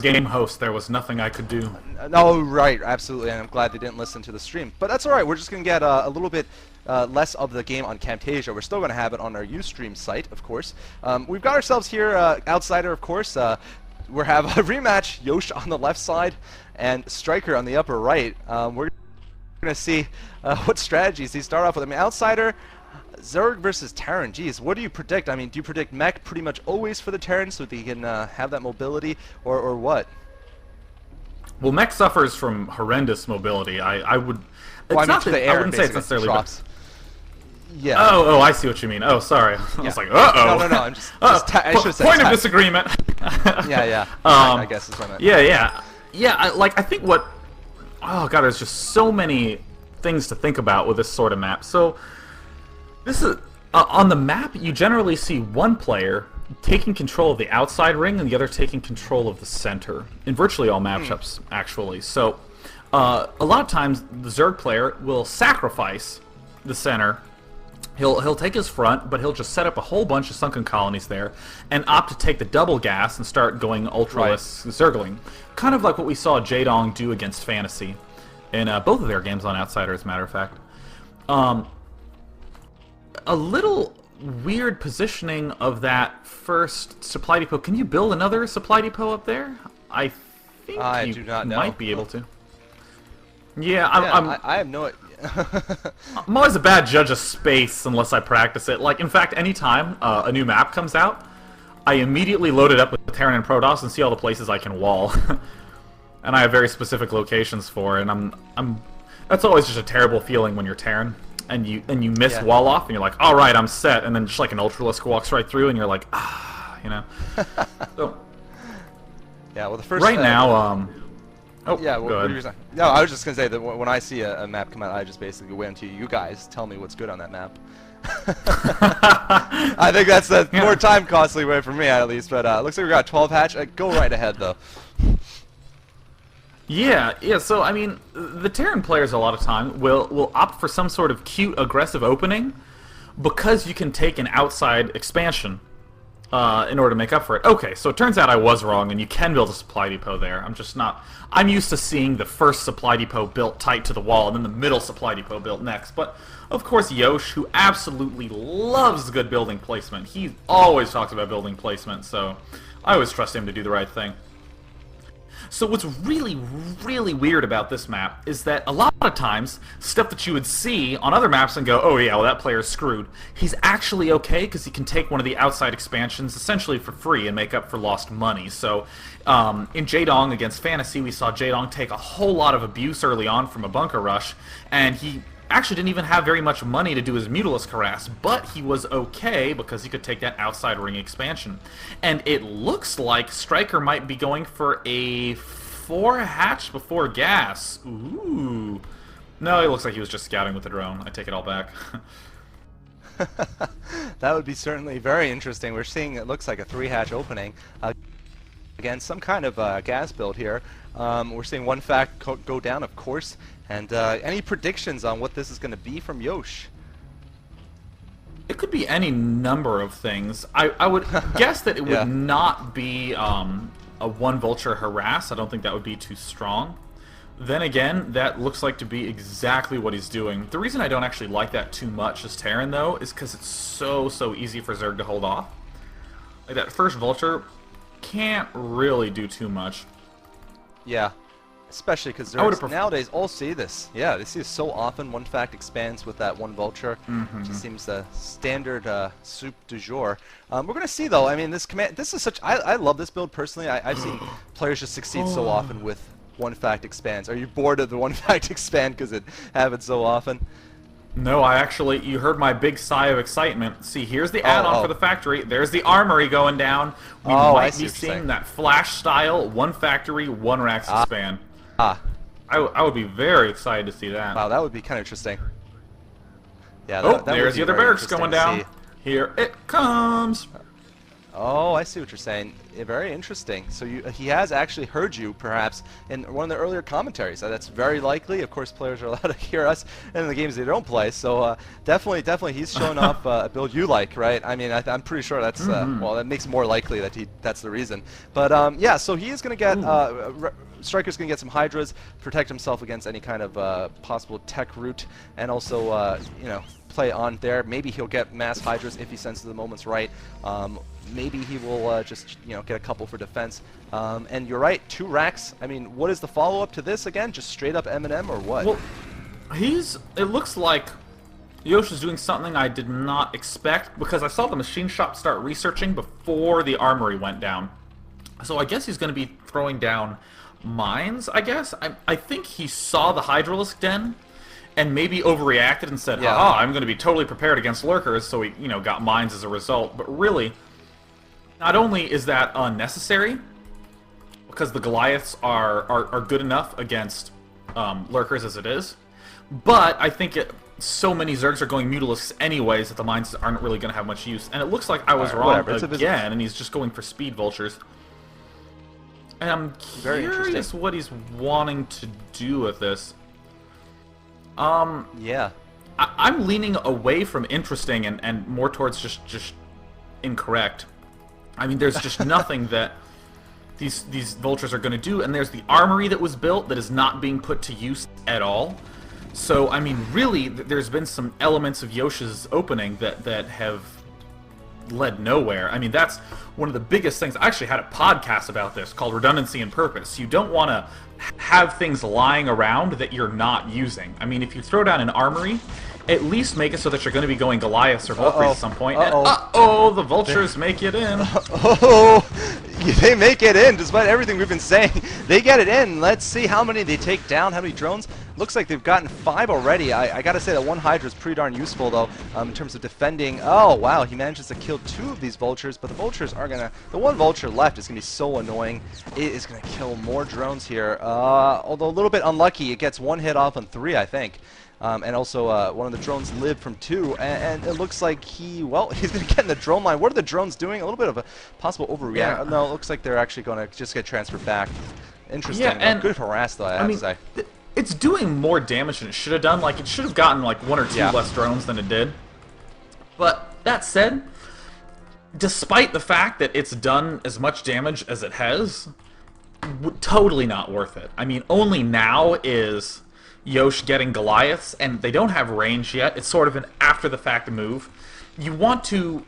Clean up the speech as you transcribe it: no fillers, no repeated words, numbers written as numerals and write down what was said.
game host, there was nothing I could do. No, right, absolutely, and I'm glad they didn't listen to the stream. But that's all right. We're just going to get a little bit less of the game on Camtasia. We're still going to have it on our Ustream site, of course. We've got ourselves here, Outsider, of course. We have a rematch, Yosh on the left side and Stryker on the upper right. We're going to see what strategies he start off with. I mean, Outsider, Zerg versus Terran. Geez, what do you predict? I mean, do you predict mech pretty much always for the Terran so that he can have that mobility, or what? Well, mech suffers from horrendous mobility. I would. It's Well, I mean, not to that, the air, I wouldn't say it's basically, necessarily. drops. Yeah. Oh, I see what you mean. Oh, sorry. I was like, uh-oh. No, I'm just I should have said point of disagreement. Yeah. I guess is what I meant. Yeah. I think what. Oh god, there's just so many things to think about with this sort of map. So, this is on the map. You generally see one player taking control of the outside ring and the other taking control of the center in virtually all matchups, actually. So, a lot of times the Zerg player will sacrifice the center. He'll take his front, but he'll just set up a whole bunch of sunken colonies there and opt to take the double gas and start going ultraless Zergling. Kind of like what we saw Jaedong do against Fantasy in both of their games on Outsider, as a matter of fact. A little weird positioning of that first supply depot. Can you build another supply depot up there? I think you do not know. might be able to. I have no idea. I'm always a bad judge of space unless I practice it. Like, in fact, anytime a new map comes out, I immediately load it up with Terran and Protoss and see all the places I can wall. And I have very specific locations for it, and that's always just a terrible feeling when you're Terran and you miss wall off and you're like, all right, I'm set, and then just like an Ultralisk walks right through and you're like, you know. So yeah, well, the first right now, oh, yeah, go what ahead. were you saying? No, I was just gonna say that when I see a map come out, I just basically wait until you guys tell me what's good on that map. I think that's the more time costly way for me, at least. But looks like we got 12 hatch. Go right ahead, though. Yeah. So I mean, the Terran players a lot of time will opt for some sort of cute, aggressive opening because you can take an outside expansion in order to make up for it. Okay, so it turns out I was wrong, and you can build a supply depot there. I'm just not. I'm used to seeing the first supply depot built tight to the wall, and then the middle supply depot built next. But of course, Yosh, who absolutely loves good building placement, he always talks about building placement. So I always trust him to do the right thing. So what's really, really weird about this map is that a lot of times, stuff that you would see on other maps and go, oh yeah, well that player's screwed, he's actually okay because he can take one of the outside expansions essentially for free and make up for lost money. So in Jaedong against Fantasy, we saw Jaedong take a whole lot of abuse early on from a bunker rush, and he actually didn't even have very much money to do his Mutalisk harass, but he was okay because he could take that outside ring expansion. And it looks like Stryker might be going for a 4 hatch before gas. Ooh. No, it looks like he was just scouting with the drone. I take it all back. That would be certainly very interesting. We're seeing it looks like a 3 hatch opening. Again, some kind of gas build here. We're seeing one fact go down, of course. And any predictions on what this is going to be from Yosh? It could be any number of things. I would guess that it would not be a 1 Vulture harass. I don't think that would be too strong. Then again, that looks like to be exactly what he's doing. The reason I don't actually like that too much as Terran, though, is because it's so easy for Zerg to hold off. Like, that first Vulture can't really do too much. Yeah. Especially because nowadays all see this. Yeah, they see this so often. One fact expands with that 1 Vulture. Just seems the standard soup du jour. We're going to see, though. I mean, this is such... I love this build, personally. I've seen players just succeed so often with one fact expands. Are you bored of the one fact expand because it happens so often? No, you heard my big sigh of excitement. See, here's the add-on for the factory. There's the armory going down. We might be seeing that flash style, 1 factory, 1 Rax expand. I would be very excited to see that. Wow, that would be kind of interesting. Yeah. That, that would be there's the other barracks going down. see. Here it comes. Oh, I see what you're saying. Very interesting. So he has actually heard you, perhaps, in one of the earlier commentaries. That's very likely. Of course, players are allowed to hear us in the games they don't play. So definitely, he's showing off a build you like, right? I mean, I'm pretty sure that's well, that makes it more likely that that's the reason. But yeah, so he is going to get Stryker's going to get some Hydras, protect himself against any kind of possible tech route, and also you know, play on there. Maybe he'll get mass Hydras if he senses the moment's right. Maybe he will just, you know, get a couple for defense. And you're right, 2 racks. I mean, what is the follow-up to this again? Just straight up Eminem or what? Well, it looks like Yosh is doing something I did not expect, because I saw the machine shop start researching before the armory went down. So I guess he's going to be throwing down mines, I guess. I think he saw the Hydralisk Den and maybe overreacted and said, "Ah, I'm going to be totally prepared against lurkers," so he, you know, got mines as a result. But really, not only is that unnecessary, because the Goliaths are good enough against lurkers as it is, but I think so many Zergs are going Mutalisks anyways that the mines aren't really going to have much use. And it looks like I was wrong again, and he's just going for speed vultures. And I'm curious what he's wanting to do with this. Yeah. I'm leaning away from interesting and more towards just incorrect. I mean, there's just nothing that these vultures are going to do, and there's the armory that was built that is not being put to use at all. So, I mean, really, there's been some elements of Yosh's opening that have led nowhere. I mean, that's one of the biggest things. I actually had a podcast about this called Redundancy and Purpose. You don't want to have things lying around that you're not using. I mean, if you throw down an armory, at least make it so that you're going to be going Goliaths or Valkyries at some point. Uh-oh, the vultures make it in. They make it in, despite everything we've been saying. They get it in. Let's see how many they take down, how many drones. Looks like they've gotten 5 already. I gotta say that one Hydra is pretty darn useful, though, in terms of defending. Oh, wow, he manages to kill 2 of these vultures, but the vultures are gonna... The one vulture left is gonna be so annoying. It is gonna kill more drones here. Although a little bit unlucky, it gets 1 hit off on 3, I think. And also, one of the drones lived from 2, and it looks like he's going to get in the drone line. What are the drones doing? A little bit of a possible overreact. Yeah. No, it looks like they're actually going to just get transferred back. Interesting. Yeah, and good harass, though, I have to say. It's doing more damage than it should have done. Like, it should have gotten, like, 1 or 2 less drones than it did. But, that said, despite the fact that it's done as much damage as it has, totally not worth it. I mean, only now is Yosh getting Goliaths, and they don't have range yet. It's sort of an after-the-fact move. You want to